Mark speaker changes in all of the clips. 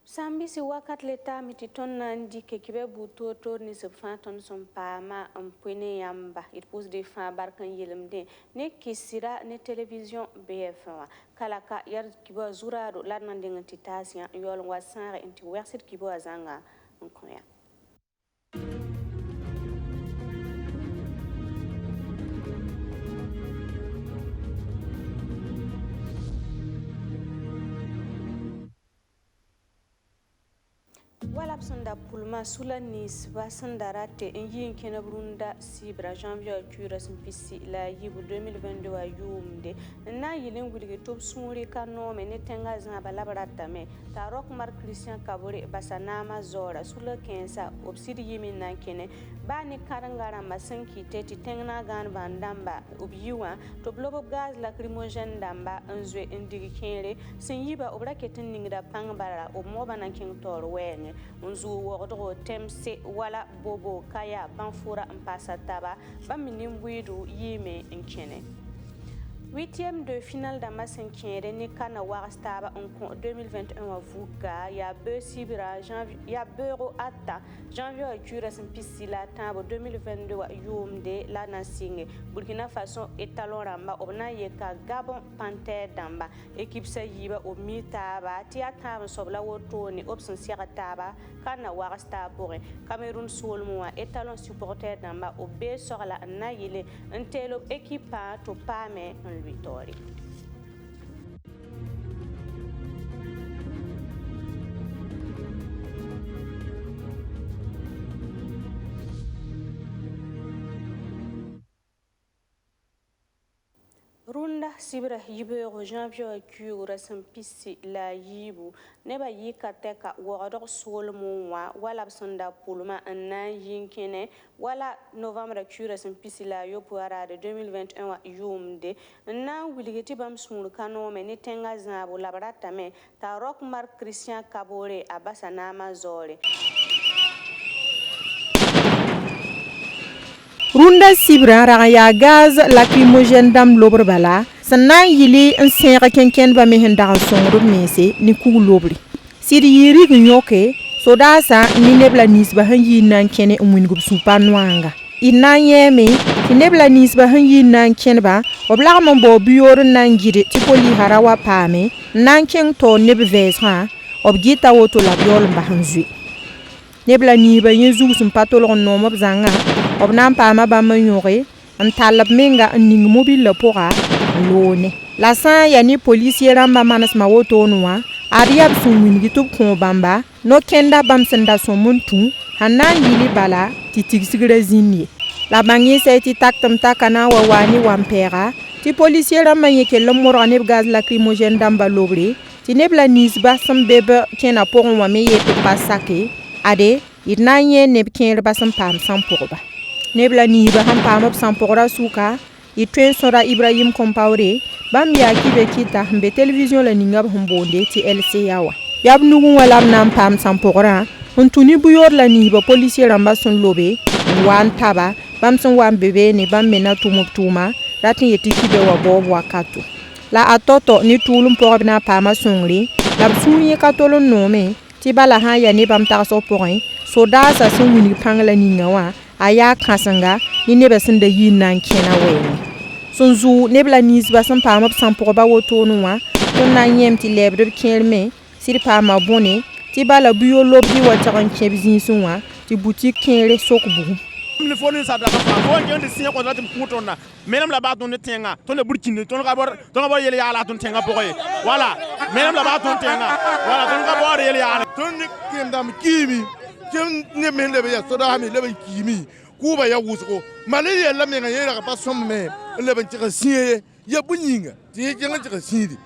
Speaker 1: Sambi si wakat leta mititon nandi ke kibe buto to ni se fanton son pama ampwene yamba it pose de fa barkan yelemde ne kisira ne television BF1 kala ka yar kibo zurado ladman de ngantitasia yol wasare inti wersit kibo azanga onkoya. Wala sanda pulma sula nis basandarate enyin kena brunda sibra janvier cura simpisi la yibu 2022 wa yumde na yilin gulge top sumuri kano me ne tenga zan balabarata me tarok mar Christian Kabore basanama zora sula kensa obsidi yimin nan kene ba ni karangara masanki teti tengna gan bandamba obiwa to blobo gaz lacrymogène damba enzwe indigi kere sin yiba obra ketin ningra pangbara o moba nan king tor wenge unzu wogdo temse wala bobo kaya banfura mpasa taba baminim widu yime nkene. 8e de finale d'Amasen Kere ni kana warstaba en 2021 wa vuka ya be sibira janvier ya beuro atta janvier cura simpisi la tabo 2022 wa yumde la nasinge Burkina Faso etalon ramba obna yeka Gabon Panther damba équipe sa yiba o mitaba tia taba sobla wotoni option sira taba kana warsta pour Cameroun solmoa etalon supporter damba o be sorla na yile entelo équipe to pame Vitória. Runda sibra yibero janvier cura simpisi la yibu neba yikateka wordor solmo wala sanda pulma anna yinkene wala novembre cura simpisi la yo puara de 2021 wa yumde na wiligeti bam smul kano me ne tenga zabo labrata me ta rock mar Christian Kabore abasa na mazore
Speaker 2: Runda sibra raya gaz lacrymogène dam lobre bala sannan yili en sera kenken ba mehen da sonro mese ni ku lobri siri yiri gnyoke sodasa ni nebla nisba hanyi nan kene umwin gub supa nwanga ina yeme ni nebla nisba hanyi nan kenba obla mon bo biyor nan gide tipoli harawa pame nan ken to neb vesra obgita woto la biol mba hanzui nebla ni ba yezu sumpa to lo no mob zanga obnan pama ba manyore en talab menga ning mobile pora lone la san ya ni policier ramba manas ma woto noa ariab sunwin gitub ko bamba no kenda bam senda so muntu hanan yili bala titig sigre zinni la bangi se ti taktam takana wa wani wampera ti policier ramba yeke lo morane gaz lacrymogène damba lobre ti nebla nisba sam bebe kena poron wa me yete pasake ade idnanye neb ken basam pam sam porba nebla ni ba han pamop san pora suka itwen sora Ibrahim Compaoré bam ya kibe kita mbe television la ninga hombonde ti LC yawa yab nugun wala nam pam san pora untuni buyor la ni ba policier ramba son lobe wan taba bam son wan bebe ne bam mena tuma ratin yeti kibe wa bob wakatu la atoto ni tulum porabna pama songri la sunye katolon nome ti bala ha ya ne bam tarso porin soda sa sun wini pangla ninga wa aya kasanga ni neba senda yinan kena weni sunzu nebla nisba san pamap san porba woto nuwa ton na nyem ti lebre kelme sir pama bone ti bala buyo lobdi wa taran kebzin sunwa ti boutique kere sokbu
Speaker 3: le foni sa da fa ko ngende signé ko latim kutonna menem la ba ton tenga ton le burkini ton ka bor yele yala ton tenga pokoy voilà menem la ba ton tenga voilà ton ka bor yele yala ton kem dam kimi kem ne men le ya soda mi le kimi kuba ya wusko mali ya la menga yela ka pasom me le ban tira signé ya bunyinga ti jenga tira sidi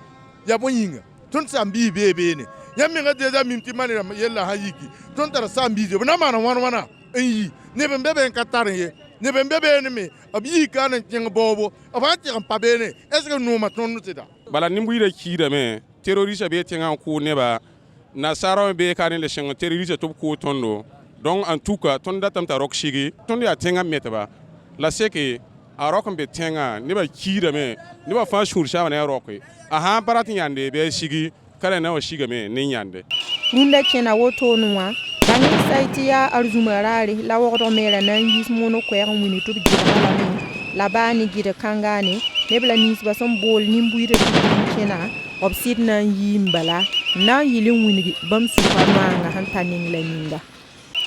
Speaker 3: ya bunyinga ton sambi bebe ne ya menga deja mimti mani yela hayiki ton tara sambi je na mana wana yi ne ben bebe katare ye ne ben bebe ne me abi kana jeng bobo abati kan pabene est ce que nous matons seda
Speaker 4: bala nimbu ire kida me terroriste be tenga ko ne ba na saro be kana le shengo terroriste to ko tondo donc en tout cas ton datam ta rock shigi ton ya tenga metaba la seke a rock be tenga ne ba kida me ne ba fa shur sha na rock a ha paratin yande be shigi kala na o shiga me ne yande
Speaker 2: runda kena woto nuwa bangi saiti ya arzumarare la wogdo mera nan yis mono kwer wini to gira la mi la bani gira kangane nebla nis basom bol nimbuire to kena obsid nan yimbala na yilin wini bam supanwanga hantaning la ninga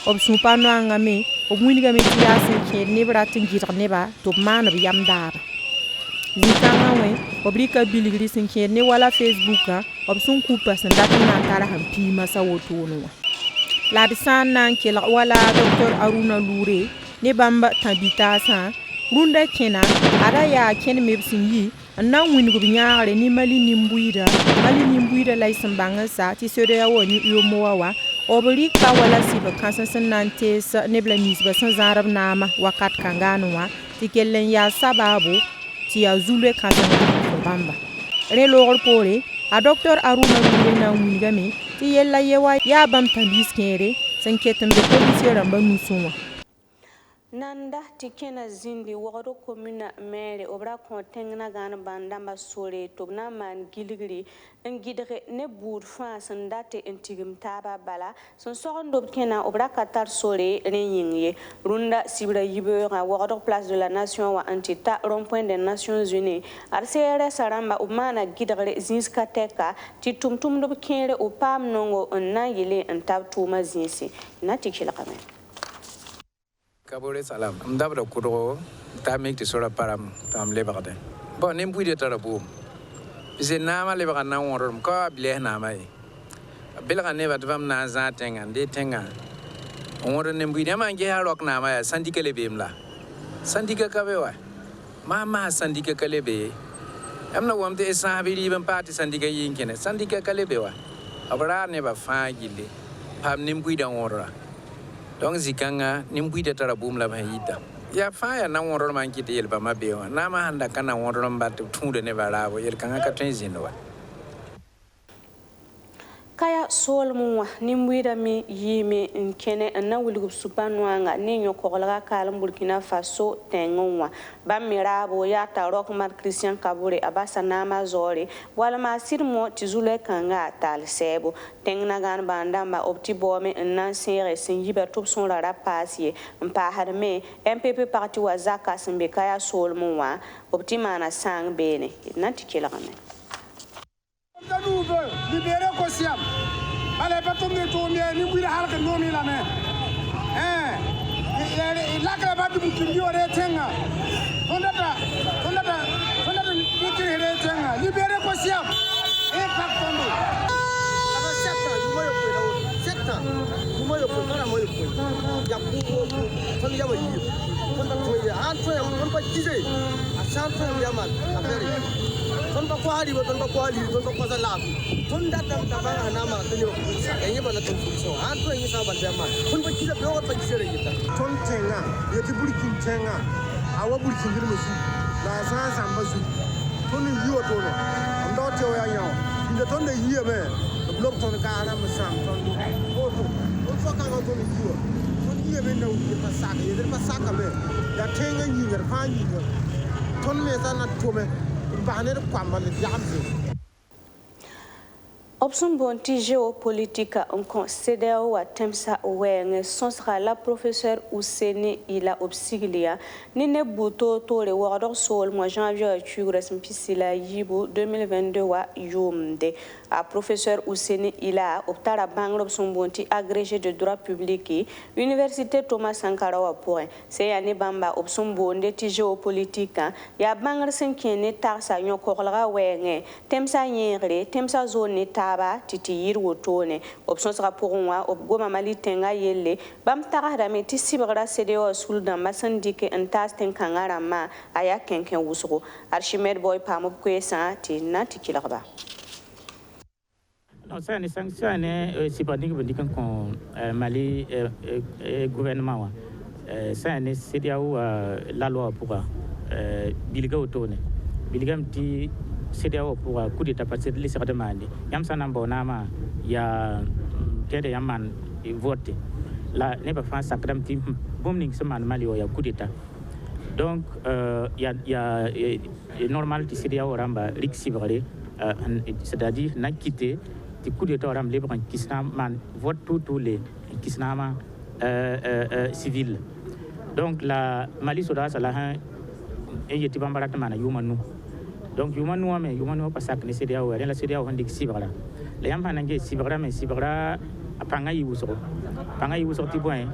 Speaker 2: ob supanwanga me ob wini ga me tiasin ke nebra tin gira neba to man bi yam daba zikanga we obrika biligri sin ke ne wala facebooka ob sun kupa san datin na tara hampi masa woto nuwa la bisan nan ke wala Dr. Aruna Lure ne bamba tabita sa runda kena ara ya ken mebsin yi nan wini go nyaare ni mali nimbuira la isambanga sa ti sere ya woni yo mowa obrika wala siba kansan nan tes ne bla misba san zarab nama wakat kanganwa ti kellen ya sababu ti ya zule kansan bamba re logor pore a Dr. Aruna Lure na wini game ti yella yewa ya bam tabis kere san ketam de police ramba nusunwa
Speaker 1: nanda tikena zindi wogoro komuna mere obra kontengna gan banda masore tobna man giligri ngidre ne bour france ndate intigim taba bala son sondo kena obra katar sore renyinye runda sibra yibera wogoro place de la nation wa antita rond-point des nations unies arcere saramba umana gidre zinska teka titumtum do kere o pam nongo na yele antab tuma zinsi na tikila kamen
Speaker 5: Kabore salam. Mdabra kuro tamik ti sora param tam lebagde. Bo nembu de tarabu. Bise nama lebaga na worom ko bile na mai. Belaga ne batvam na za tenga de tenga. Woro nembu de ma nge harok na mai sandika lebemla. Sandika kabewa. Mama sandika kalebe. Amna wamte sahabiri ban parti sandika yinkene. Sandika kalebewa. Abara ne ba fa gile. Pam nembu de wora. Donc zikanga nimbuide tarabum la bahita ya faya na wonro man kiti yelba mabewa na ma handa kana wonro mbat tunde ne balabo yel kanga ka tenzinwa
Speaker 1: kaya solmuwa nimbuida mi yime nkene na wulgub supanwanga ni nyokolaga kalam Burkina Faso tengonwa bamirabo ya tarok mar Christian Kabore abasa nama zore wala masirmo tizule kanga tal sebo tengna gan bandamba opti bome nan sere sin yiba top son la rapasier mpa harme MPP parti wa zaka simbe kaya solmuwa opti mana sang bene natikela kame
Speaker 6: libéré Kosiam. Allez, pas tomber tourner, ni bouillir à la nomi la main. Il a que la bâtiment qui lui aurait tenga. On a libéré Kosiam. Et pas tomber. Avec 7 ans, vous voyez, 7 ans. Vous voyez, il y a beaucoup de gens. On pas disait. À 100 ans, il y a mal. Ton ba kwali ba ton ba kwali ton ba kwasa la ton da tam ta ba na ma ton yo ya ba la ton fuso an to yi sa ba da ma ton ba kida be wa ba kisere yita ton tenga ya ti burkin tenga awa burkin girme su la sa sa ba su ton yi o to no ndo te ya yawo inda ton da yi be blok ton ka ara ma sam ton o to on fa ka ton yi o ton yi be na u pa sa ka ya pa sa ka be ya tenga yi ngar fa yi ton me sa na to me
Speaker 1: Option bonti géopolitique en considère ou temsa oueng son sera la professeur Ouseni ila obsiglia ni ne buto to le wardor sol mois janvier chugre simpisila yibu 2022 wa yumde a professeur Ouseni ila optara bang option bonti agrégé de droit public université Thomas Sankara wa point c'est yani bamba option bonde ti géopolitique ya bangar senkene tarsa nyokorla wenge temsa nyere temsa zone taba titi yir wotone option sera pour moi ob goma mali tenga yelle bam tara me ti sibra cdo sul da masandike entas ten kangara ma aya kenken wusgo Archimede boy pam ko esa ti nati kilaba
Speaker 7: non ça ne sanctionne si pas dit qu'on Mali gouvernement wa ça ne cdo la loi pour bilga wotone bilga mti CDAO pour coup d'état parce que les sera demandé yam sanambo nama ya tede yaman voté la ne pas faire sacram tim bombing seman Mali ya coup d'état donc ya normal ti CDAO ramba rixibré c'est-à-dire n'a quitté ti coup d'état ram le ban kisna man vote tout les kisna civil donc la Mali soda sala ha e yeti bambarat mana yumanu donc yumanu pasak ne sedia wa la sedia wa ndik sibara le yam hanange sibara mais sibara apanga yiwuso ti point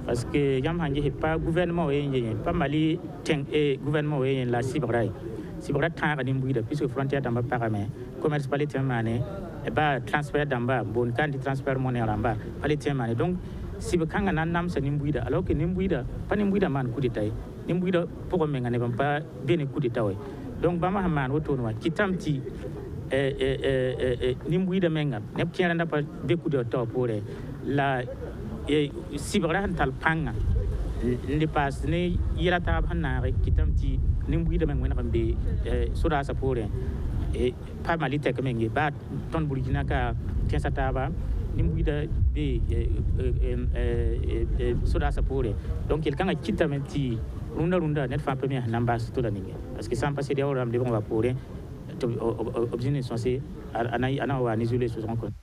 Speaker 7: parce que yam hange pas gouvernement e pas Mali teng e gouvernement e la sibara tanga ni mbuida puisque frontière damba parame commerce palais mané e ba transfert damba bon kan di transfert monnaie ramba palais mané donc si be kanga nan nam sa ni mbuida alors que ni mbuida pas ni mbuida man coup d'état ni mbuida pour menga ne pas bene coup d'état donc bama man woto no kitamti ni mbuida menga ne kiara nda pa be coup d'état pour la sibra tal panga ne pas ne yirata hanare kitamti ni mbuida menga na be soda sa pour et pas malite que mengi ba ton burkina ka tiasa taba ni mbuida be soda sa pour donc il kanga kitamti runda net fa premier namba to la ninge parce que sans passer des heures am de bon va pour obtenir censé ana wa isoler ce rencontre.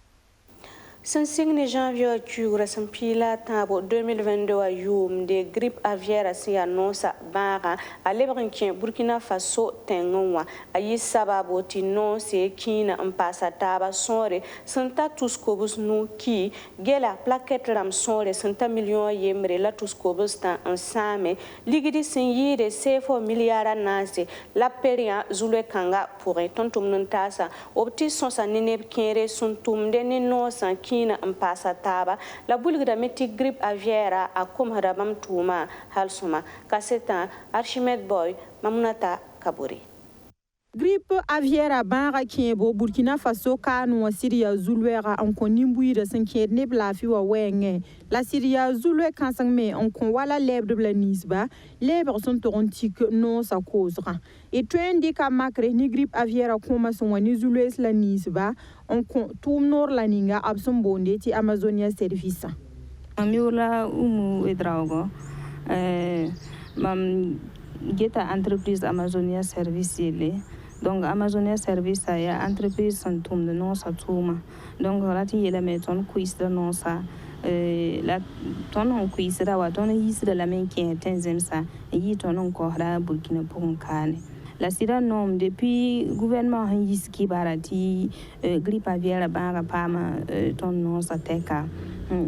Speaker 1: Sinsigne janvier cura sampila tabo 2022 a yum de grippe aviaire si annonce bara a lebrinkin Burkina Faso tengonwa ayi sababu tino se kina mpasa taba sore santa tuskobus no ki gela plaquette ram sore santa million yemre la tuskobus ta ensame ligidi sinyire sefo miliara nase la peria zule kanga pour tontum nantasa opti sonsa nene kere suntum de no san na mpasa taba la bulgra meti grippe aviaire a komhara bam tuma halsuma kaseta Archimède Boy Mamunata Kaburi.
Speaker 2: Grippe aviaire banga kiebo Burkina Faso kanu Syria zulwera on konimbuira sankier ne blafi wa wenge la Syria zulwe kansang me on kon wala lebre bla nisba lebre son torontique non sa causera et twendi ka makre ni grippe aviaire koma son wani zulwe la nisba on kon tum nor la ninga abson bonde ti Amazonia service
Speaker 8: amiola umu edrago mam geta entreprise Amazonia service yele. Donc Amazonia Service ya entreprise santum de non sa tuma donc rati yela meton quiz de non sa la ton on quiz da wa ton yis de la main qui tenzem sa yi ton on ko ra Burkina pour kane la sira nom depuis gouvernement yis ki barati grippe aviaire ba pama ton non sa teka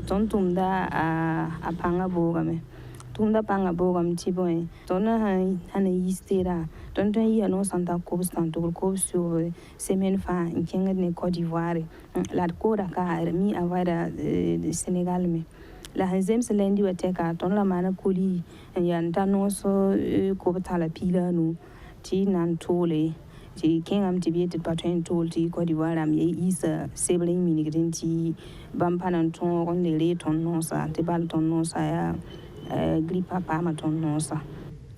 Speaker 8: ton tumda a panga bogame tunda panga bogam tiboy tona hana yistera ton yi no santa kobstan to ko sur semaine fa nkenga ne Côte d'Ivoire la ko da ka mi avada Sénégal me la hanzem selendi wateka ton la mana koli yanta no so ko batala pila no ti nan tole ti kengam ti biete patwen tol ti Côte d'Ivoire am ye isa sebling minigrinti bampanan ton on le ton no sa te bal ton no sa ya grippe pama ton no sa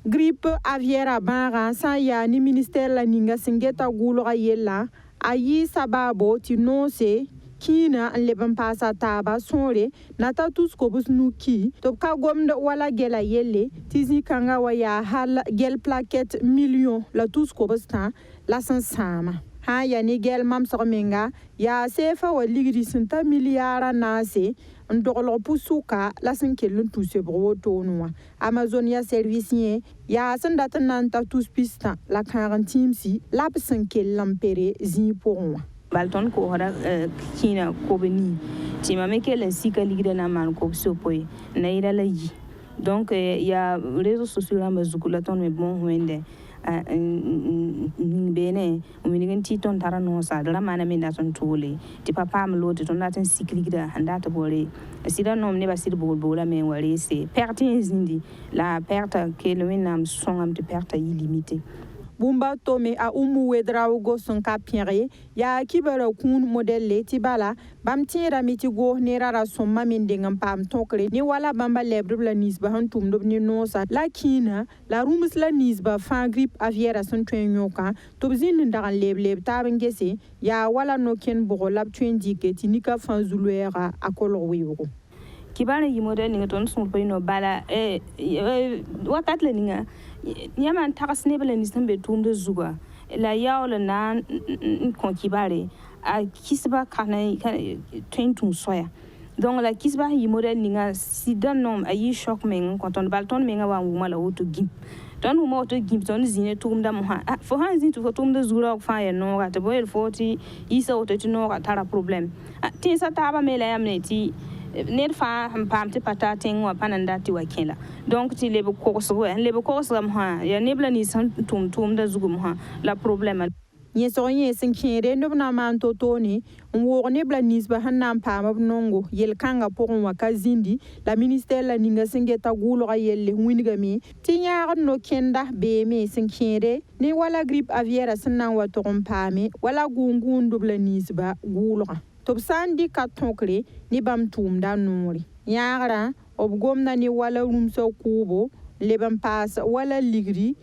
Speaker 2: grippe aviaire banga sa ya ni ministère la ninga singeta gulo yella ayi sababo ti no se kina leban pasa taba sore nata tuskobus nuki to ka gomda wala gela yelle tizi kanga waya hal gel plaquette million la tuskobus ta la sansama ha ya ni gel mam sormenga ya sefa wa ligri senta miliara nase ndoglo pusuka la sinkelun tuse brotonwa Amazonia service ya sandata nanta tuspista la quarantine si la sinkel lampere zi pourwa
Speaker 8: balton ko hora kina ko beni ti mameke la sika ligre na man ko sopoy na ira la yi donc ya réseaux sociaux la mazukula ton me bon wende bene uminigen ti ton tara no sa dala mana me naton tole ti papa am lote ton naten sikligira handa to bore sida nom ne basir bola me wari se perte zindi la perte que le menam songam de perte illimitée
Speaker 2: bumba tome a umu wedrawo go son kapire ya kibara kun model ti bala bam tira miti go nerara son maminde ngam pam tokre ni wala bamba lebre bla nisba hantum dob ni nosa lakina la rumus la nisba fa grippe aviaire son twenyoka to bizin ndaran leble tabengese ya wala no ken bogo lab twendi ke tinika fan zuluera akolo wiwo
Speaker 8: kibana yi model ni ton son pay no bala wakat le ninga yaman takas ne bala nisam be tum de zuga la yaola na kon kibare a kisba kana twentung soya donc la kisba yi model ninga si dan nom ayi shock men quand on balton menga wa wuma la auto gim ton wuma auto gim ton zine tum da mo ha fo han zin tu tum da zura fa ya no ga to boy 40 isa auto ti no ga tara problem tin sa ta ba me la yamne ti ner fa pam ti pata tin wa pananda ti wa kela donc ti lebe kokso gam ha ya nebla ni san tum da zugum ha la problème
Speaker 2: Nye soye sin kere nob na man to toni wo ne bla nisba hanna pa mab nongo yel kanga pokon waka zindi la ministère la ninga singeta gulo ga yelle winiga mi tinya no kenda be me sin kere ni wala grippe aviaire sanna wa to pame wala gungun dubla nisba gulo to sandi ka tonkre ni bam tum da nori yaara ob gomna ni wala rumso kubo lebam pass wala ligri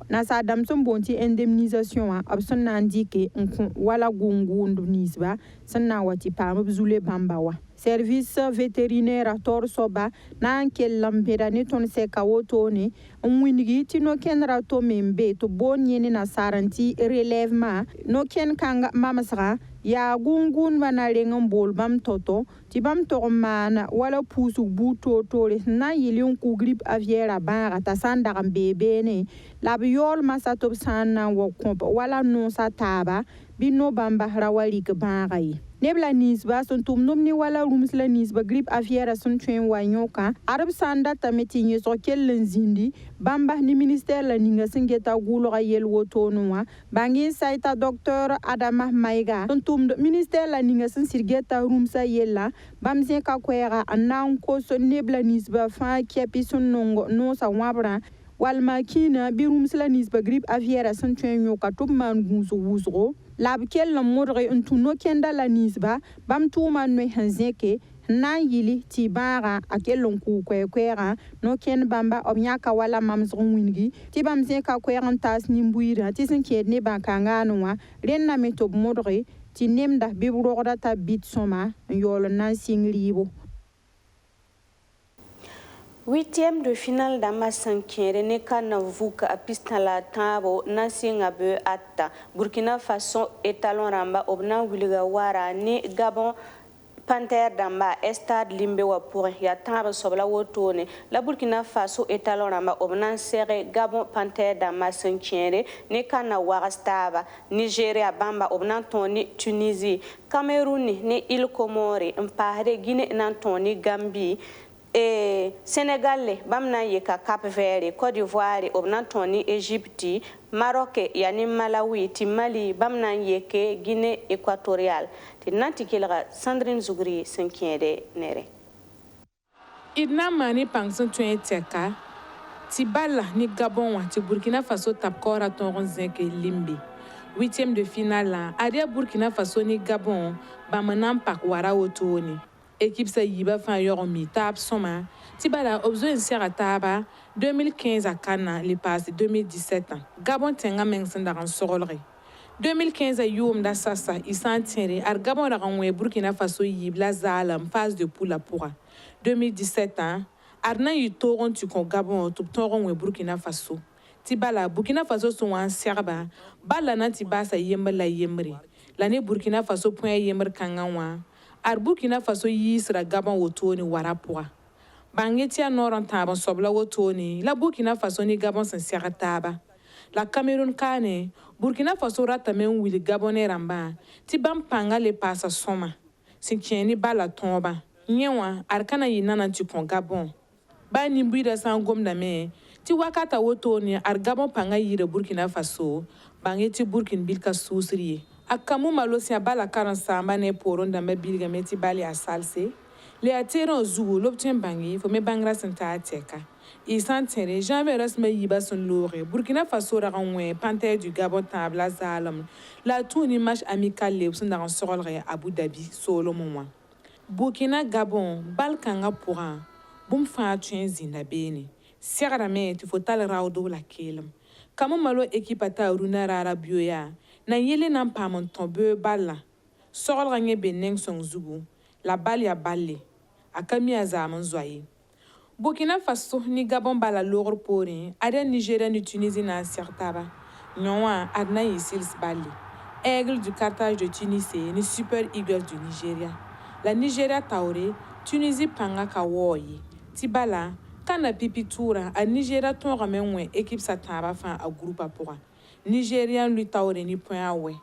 Speaker 2: na sa dam son bonti indemnisation a abson na ndike wala gungundu nisba sanna wati pam bzule bambawa service vétérinaire tor soba na ankel lambera ni ton se kawoto ni mwinigi ti no ken rato membe to bonye ni na saranti relèvement no ken kanga mamasra ya gungun bana rengon bol bam toto ti bam to mana wala pusu buto tore na yilin ku grippe aviaire ba ta sanda bebe ne la biol masato sanna wo komp wala no sataba bino bamba rawali ke bangai nebla nisba son tumnum ni wala rumsla nisba grippe aviaire son tuen wanyoka arab sanda tameti ni so kellen zindi bamba ni ministère la ninga singeta gulo ga yel wotonwa bangi saita docteur adama maiga son tumdo ministère la ninga sin sirgeta rumsa yella bamze ka kwera anan ko so nebla nisba fa kepi son nongo no sa wabra walma kina bi rumsla nisba grippe aviaire son tuen nyoka tumman gunso wusgo lab kel modre untuno kenda la nisba bam tuma no hanzeke na yili ti bara akelon ku kwera no ken bamba obnyaka wala mamzon wingi ti bam zeka kwera tas nimbuira ti sin kedne bankanga noa renna metob modre ti nemda bi roda ta bit soma yolo nan singlibo.
Speaker 1: 8e de finale d'Amasankere ne kana vuka apista la tabo nasinga be atta Burkina Faso etalon ramba obna wiliga wara ni Gabon Panther damba Estad limbe wa pour ya tabo sobla wotone la Burkina Faso etalon ramba obna sere Gabon Panther damba Sankere ne kana warastaba Nigeria bamba obna toni Tunisie Cameroun ne Île Comore mpahre Guinée nantoni Gambie Sénégal bamna yeka Cap Vert Côte d'Ivoire obna toni Égypte Maroc yani Malawi ti Mali bamna yeke Guinée équatoriale ti nanti kelga Sandrine Zougri sankiede nere
Speaker 9: idna mani pangson tuen teka ti balla ni Gabon wa ti Burkina Faso tapkora ton zinke limbi 8e de finale aria Burkina Faso ni Gabon bamanan pak wara otoni équipe sa yiba fan yoron mi tab soma ti bala obzo en sera taba 2015 à Cana les passe 2017 Gabon tenga meng sandaran sorolre 2015 a yom da sasa isan tiere ar Gabon la ranwe Burkina Faso yibla zalam phase de poule pour 2017 arna yu toron tu kon Gabon tu toron we Burkina Faso ti bala Burkina Faso son en serba bala na ti basa yemba la yemri l'année Burkina Faso point yemr kanganwa ar Burkina Faso yisra Gabon wotoni warapwa bangetia noron taban sobla wotoni la Burkina Faso ni Gabon sen sera taba la Cameroun kane Burkina Faso rata men wili Gabonais ramba ti bam panga le pasa soma sin kieni bala tomba nyewa arkana yinana ti kon Gabon ba ni mbuida san gomna me ti wakata wotoni ar Gabon panga yire Burkina Faso bangeti Burkina bilka susriye akamu malosia bala karan samba ne poron da bilga meti bali a salse le atero zugo lobtien bangi fo me bangra santa ateka i santere janvier rasme yiba son lore Burkina Faso raganwe Panther du Gabon tabla zalam la tourni match amical le son dans sorolre Abu Dhabi solo moment Burkina Gabon balkanga pourra bum fa tuen zinda bene serra me ti fotal rawdo la kelm kamu malo équipe ta runa rara bioya na yele nan pamon tombe balla sorol ranye beneng song zugu la balle ya balle akami azamon zoye Burkina Faso ni Gabon bala logor pori ada Nigeria ni Tunisie na certaba nyoa adna yisils balle Aigle du Carthage de Tunisie ni Super Eagles du Nigeria. La Nigeria Taoré, Tunisie panga kawoyi. Tibala, kana pipitura a Nigeria ton ramène équipe sa taba fin a groupe à pourra. Nigérian lui Taoré ni point awe.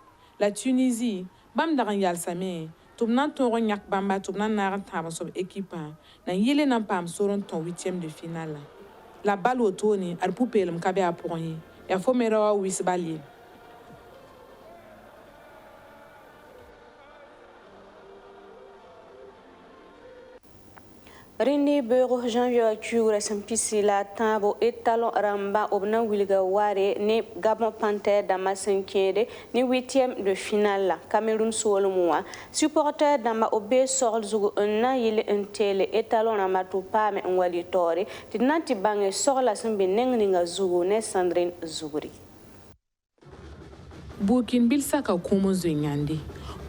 Speaker 9: La Tunisie, bam daran yal samé, tournan ton yak bamba tournan naran taba sur équipe na yele nan pam soron ton 8e de finale. La balle au tourné, al poupée le mkabe à pourri. Ya fomera wisbali.
Speaker 1: Rini Beuro Janvier Cure Sampisi la Tabo et Talon Ramba Obna Wilga Ware ne Gabon Panther Dama 5e ni 8e de finale Cameroun Solomwa supporter Dama Obe Sorzugo na yile entele et Talon Ramatu Pame Nwalitore tinati bange sorla sambe nengninga Zugo ne Sandrine Zuguri
Speaker 9: Burkina Bilsaka Kumo Zonyandi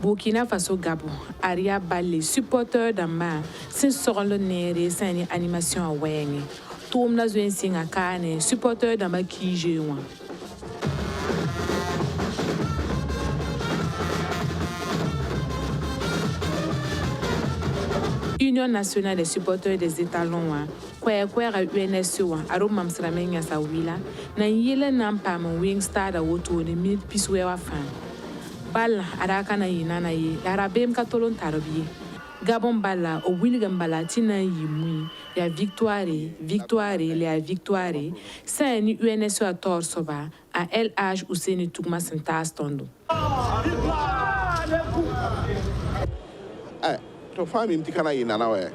Speaker 9: Burkina Faso Gabon, Aria Balé, supporter d'Amba, sin sorlo nere, sin animation à Wayne. Toum la zuen sing à Kane, supporter d'Amba qui joue. Union nationale des supporters des étalons, quoi à UNSO, à Romam Sramenia Sawila, na yele nampam Wingstar da woto de minute piswewa fan. Balla araka na yinana ye arabem katolon tarbiye Gabon balla o William balla tina yimui ya victoire le victoire c'est ni UNSO à torsoba à LH ou c'est ni Tougma Santas tondo
Speaker 10: to fami mtikana yinana we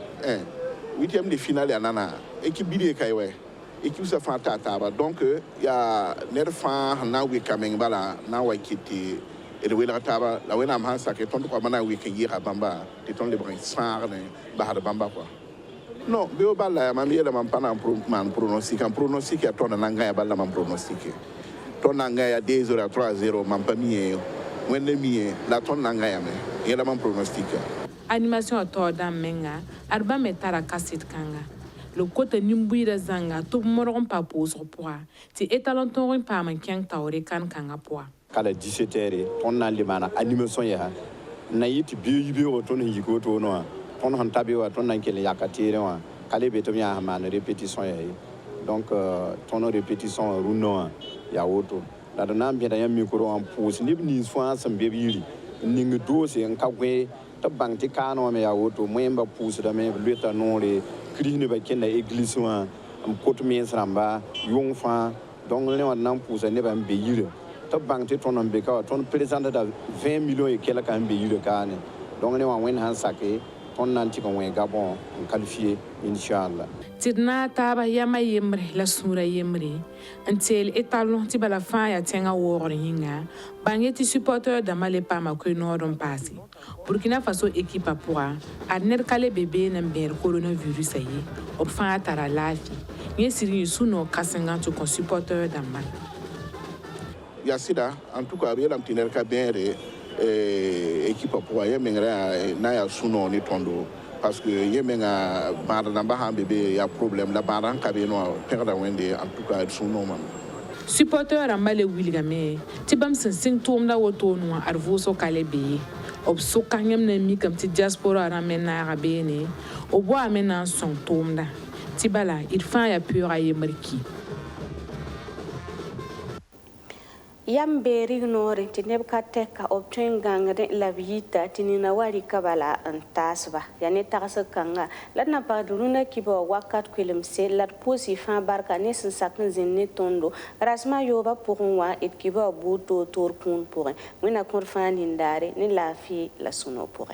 Speaker 10: 8e de finale anana équipe bidé kay we équipe sa fanta taba donc ya nerfa na we kameng bala na wa kiti et le taba la wena amhansa ke ton ko mana week yira bamba te ton le brin sar ne ba de bamba quoi non be o balla ma mi yela man pana pronostic ya ton na ngaya balla man pronostic ton na ngaya 2-0 à 3-0 man pa mi wenne mi la ton na ngaya me yela man pronostic
Speaker 9: animation to da menga arba metara kasit kanga le côté nimbuira zanga tout moron pa pose pour ti étalon ton pa man kyang taore kan kanga pour
Speaker 11: kala 17h on na limana animation ya na yiti bibi o ton yiko to no on han tabi wa ton nan kele yakatire wa kale beto ya ha na répétition ya donc ton répétition runo ya woto la dona bi da yam micro en pause ni ni fois sam be biri ni ngdo se en kagwe to bangti kano me ya woto mwemba pause da me leta no le krine ba kenda église wa am koto mi sramba yong fa donc le on nan pause ne ba be yire to bangti ton ambeka ton président da 20 millions et kela kan be yire kane donc ne wa wen han sake ton nan ti kon Gabon qualifié inchallah
Speaker 9: tidna taba yama yemre la sura yemre antel etalon ti bala fa ya tenga wor yinga bangeti supporter da male pa ma ko nodon passé Burkina Faso équipe pour adner kale bébé na ber coronavirus ayi op fa tara lafi ni siri suno kasenga to kon supporter da mal
Speaker 10: Yasida en tout cas bien amtiner ka bien équipe pour yemenga na ya suno ni tondo parce que yemenga banda namba ha bébé ya problème la banda ka be no perdre wende en tout cas suno man
Speaker 9: supporter amale wilgame tibam sing tom na woto no arvo so kale be ob so kanyam na mi kam ti diaspora ramena rabene obo amena son tomda tibala il fa ya pure yemerki
Speaker 1: Yambe rignore tineb kateka obtain gangre la vita tinina wari kabala antasba yani tarasa kanga ladna paduruna kibo wakat kwilimse lad posi fin barka ne sakin zinne tondo rasma yoba pourwa et kibo buto tour pour wina kurfani ndare ni la fi la suno pour